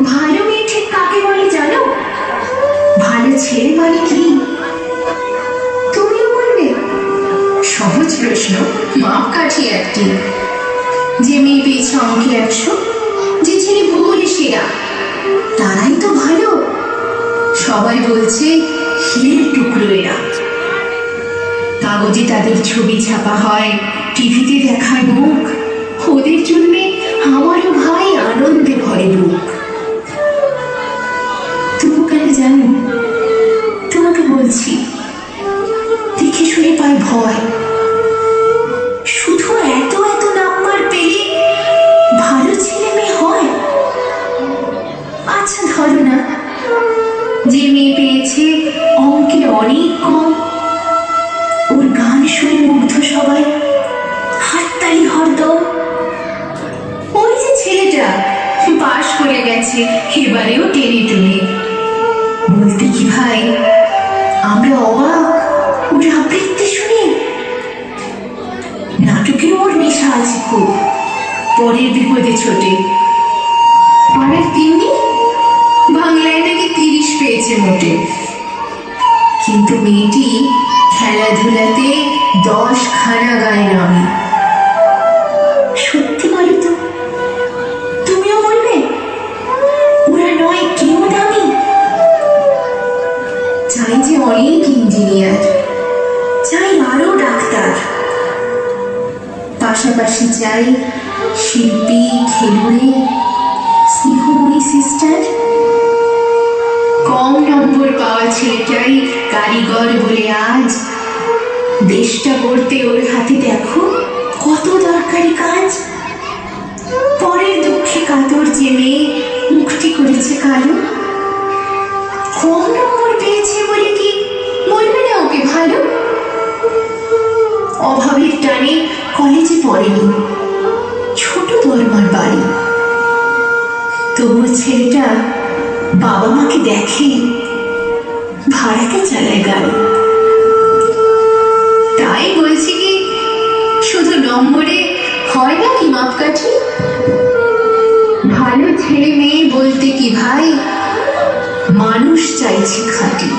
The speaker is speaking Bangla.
ভালো মেয়ে ঠিক কাকে বলে জানো? ভালো ছেলে মানে কি তুমিও বলবে? সহজ প্রশ্ন, মাপকাঠি একটি। যে মেয়ে পেয়েছে অঙ্কে 100, যে ছেলে ভূগোলে সেরা, তারাই তো ভালো। সবাই বলছে হিরের টুকরো এরা। কাগজে তাদের ছবি ছাপা হয়, টিভিতে দেখায় মুখ, ওদের জন্য আমারও ভাই আনন্দে ভরে বুক। তবু কেন জানো, তোমাকে বলছি, দেখে শুনে পাই ভয়। শুধু এত এত নাম্বার পেলে ভালো ছেলে মেয়ে হয়? আচ্ছা ধরো না, যে মেয়ে পেয়েছে অঙ্কে অনেক কম, ওর গান শুনে মুগ্ধ সবাই, হাততালি হরদম। ওই যে ছেলেটা পাশ করে গেছে এবারেও টেনে টুনে, বলতে কি ভাই আমরা অবাক ওর আবৃত্তি শুনে। নাটকেও ওর নেশা আছে খুব, পরের বিপদে ছোটে। পরের তিন্নি বাংলায় নাকি 30 পেয়েছে মোটে, কিন্তু মেয়েটি খেলাধুলাতে 10 খানা গায়ে নামে। সত্যি বলো তো, তুমিও বলবে ওরা নয় কেউ দামি? চাই যে অনেক ইঞ্জিনিয়ার, চাই আরো ডাক্তার, পাশাপাশি চাই শিল্পী, খেলুড়ে, স্নেহময়ী সিস্টার। কম নম্বর পাওয়া ছেলেটাই কারিগর বলে আজ দেশটা করতে ওর হাতে দেখো কত দরকারি কাজ। পরের দুঃখে কাতর যে মেয়ে মুখটি করেছে কালো, কম নম্বর পেয়েছে বলে কি বলবে না ওকে ভালো? অভাবের টানে কলেজে পড়েনি, ছোট দরমার বাড়ি, তবু ছেলেটা বাবা মাকে দেখে, ভাড়াতে চালায় গাড়ি। তাই বলছি কি, শুধু নম্বরে হয় না কি মাপকাঠি? ভালো ছেলে মেয়ে বলতে কি ভাই, মানুষ চাইছে খাঁটি।